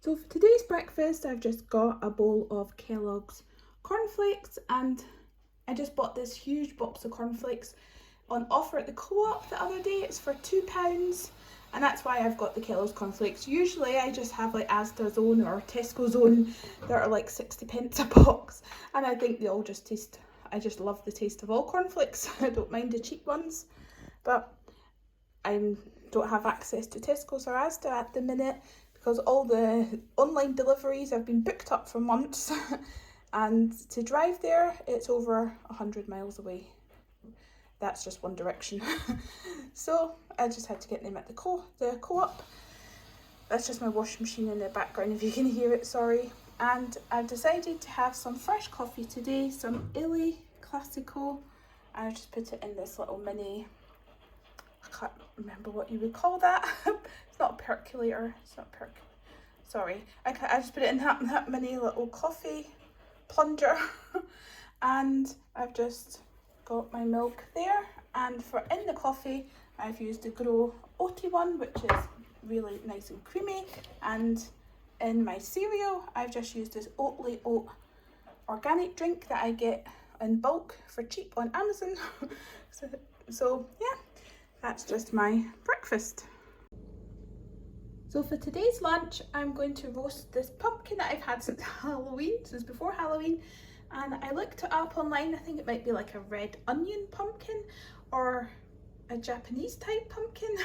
So for today's breakfast, I've just got a bowl of Kellogg's cornflakes, and I just bought this huge box of cornflakes on offer at the co-op the other day. It's for £2, and that's why I've got the Kellogg's cornflakes. Usually I just have like Asda's own or Tesco's own that are like 60p a box, and I think they all just taste, I just love the taste of all cornflakes. I don't mind the cheap ones, but I don't have access to Tesco's or Asda at the minute because all the online deliveries have been booked up for months and to drive there it's over 100 miles away. That's just one direction. So I just had to get them at the co-op. That's just my washing machine in the background if you can hear it, sorry. And I've decided to have some fresh coffee today, some Illy Classico. I just put it in this little mini, I can't remember what you would call that. It's not a percolator, it's not sorry. I just put it in that mini little coffee plunger. And I've just got my milk there, and for in the coffee I've used the Grow Oaty one, which is really nice and creamy, and in my cereal I've just used this Oatly Oat organic drink that I get in bulk for cheap on Amazon. so yeah, that's just my breakfast. So for today's lunch I'm going to roast this pumpkin that I've had since Halloween, since before Halloween. And I looked it up online. I think it might be like a red onion pumpkin or a Japanese type pumpkin.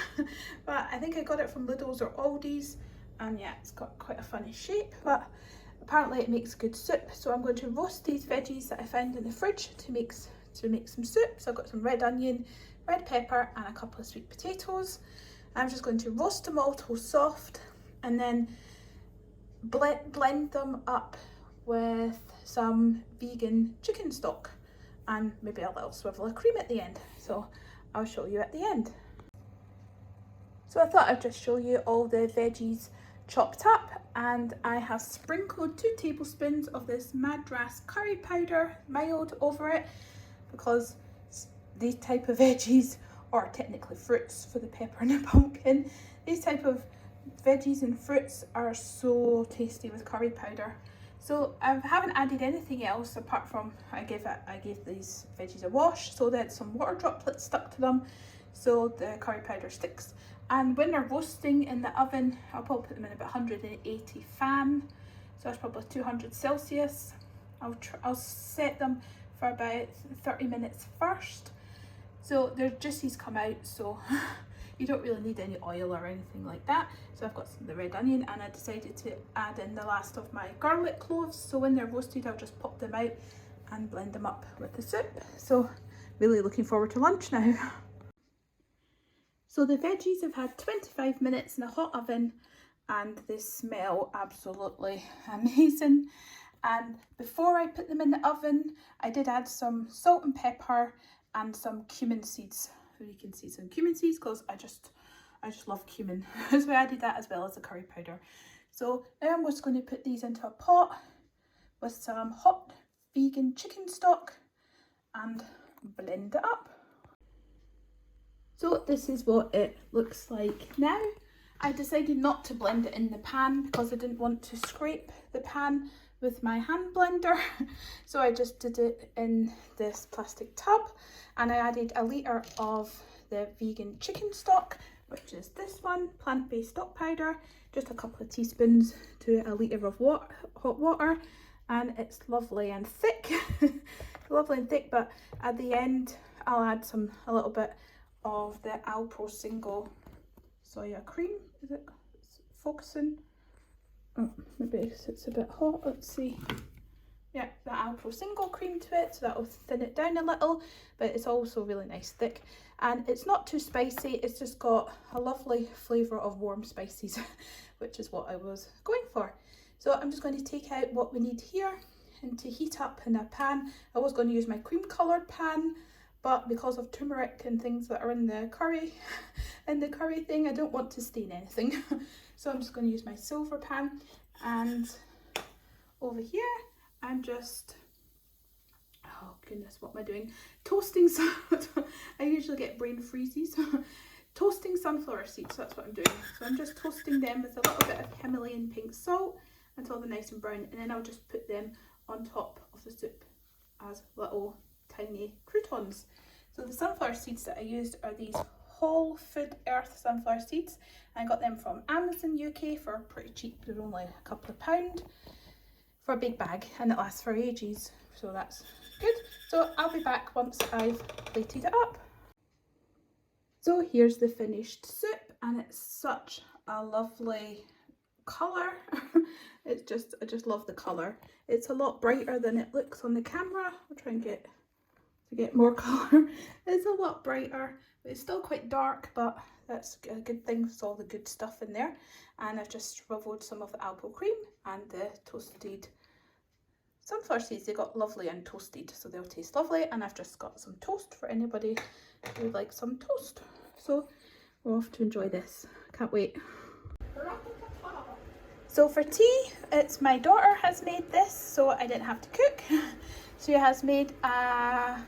But I think I got it from Lidl's or Aldi's. And yeah, it's got quite a funny shape. But apparently it makes good soup. So I'm going to roast these veggies that I found in the fridge to make some soup. So I've got some red onion, red pepper and a couple of sweet potatoes. I'm just going to roast them all till soft and then blend them up with some vegan chicken stock and maybe a little swivel of cream at the end. So I'll show you at the end. So I thought I'd just show you all the veggies chopped up, and I have sprinkled 2 tablespoons of this Madras curry powder mild over it because these type of veggies, or technically fruits for the pepper and the pumpkin, these type of veggies and fruits are so tasty with curry powder. So I haven't added anything else apart from I gave these veggies a wash so that some water droplets stuck to them so the curry powder sticks. And when they're roasting in the oven, I'll probably put them in about 180 fan, so that's probably 200 Celsius. I'll set them for about 30 minutes first. So their juices come out, so you don't really need any oil or anything like that. So I've got some of the red onion, and I decided to add in the last of my garlic cloves. So when they're roasted, I'll just pop them out and blend them up with the soup. So really looking forward to lunch now. So the veggies have had 25 minutes in a hot oven and they smell absolutely amazing. And before I put them in the oven, I did add some salt and pepper and some cumin seeds. So you can see some cumin seeds because I just love cumin. So I added that as well as the curry powder. So now I'm just going to put these into a pot with some hot vegan chicken stock and blend it up. So this is what it looks like now. I decided not to blend it in the pan because I didn't want to scrape the pan with my hand blender. So I just did it in this plastic tub, and I added a litre of the vegan chicken stock, which is this one, plant-based stock powder, just a couple of teaspoons to a litre of hot water, and it's lovely and thick. Lovely and thick, but at the end I'll add a little bit of the Alpro Single soya cream. Is it focusing? Oh, maybe it's a bit hot, let's see. Yeah, the Alpro Single cream to it, so that will thin it down a little, but it's also really nice thick, and it's not too spicy. It's just got a lovely flavour of warm spices, which is what I was going for. So I'm just going to take out what we need here and to heat up in a pan. I was going to use my cream coloured pan, but because of turmeric and things that are in the curry thing, I don't want to stain anything. So I'm just going to use my silver pan, and over here I'm just, oh goodness, what am I doing? Toasting some, I usually get brain freezes. toasting sunflower seeds. That's what I'm doing. So I'm just toasting them with a little bit of Himalayan pink salt until they're nice and brown, and then I'll just put them on top of the soup as little tiny croutons. So the sunflower seeds that I used are these Whole Food Earth sunflower seeds. I got them from Amazon UK for pretty cheap. They're only a couple of £2 for a big bag, and it lasts for ages, so that's good. So I'll be back once I've plated it up. So here's the finished soup, and it's such a lovely colour. It's just, I just love the colour. It's a lot brighter than it looks on the camera. I'll try and get more colour. It's a lot brighter, but it's still quite dark, but that's a good thing. There's all the good stuff in there. And I've just swiveled some of the apple cream and the toasted sunflower seeds. They got lovely and toasted, so they'll taste lovely. And I've just got some toast for anybody who would like some toast. So we're off to enjoy this. Can't wait. So for tea, it's my daughter has made this, so I didn't have to cook. She has made a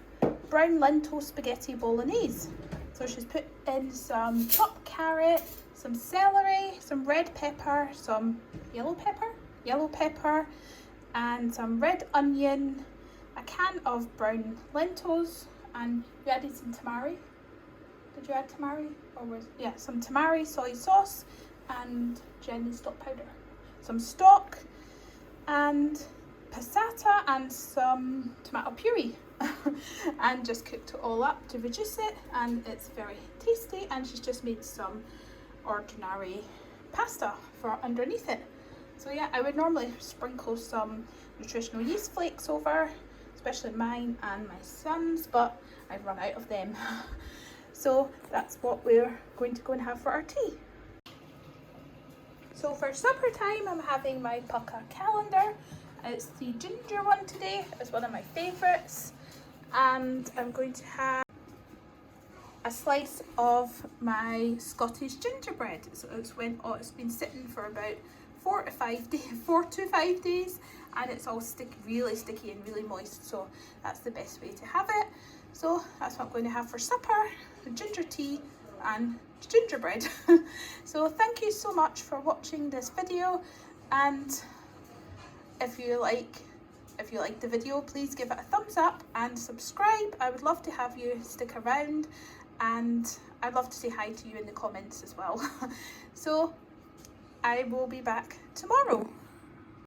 brown lentil spaghetti bolognese. So she's put in some chopped carrot, some celery, some red pepper, some yellow pepper, and some red onion, a can of brown lentils, and you added some tamari. Did you add tamari? Or was, yeah, some tamari soy sauce and Jenny stock powder. Some stock and passata and some tomato puree. And just cooked it all up to reduce it, and it's very tasty. And she's just made some ordinary pasta for underneath it. So yeah, I would normally sprinkle some nutritional yeast flakes over, especially mine and my son's, but I've run out of them. So that's what we're going to go and have for our tea. So for supper time, I'm having my pucka calendar. It's the ginger one today. It's one of my favourites. And I'm going to have a slice of my Scottish gingerbread. So it's been sitting for about 4 to 5 days, and it's all really sticky and really moist. So that's the best way to have it. So that's what I'm going to have for supper: ginger tea and gingerbread. So thank you so much for watching this video, and if you like the video, please give it a thumbs up and subscribe. I would love to have you stick around, and I'd love to say hi to you in the comments as well. So I will be back tomorrow.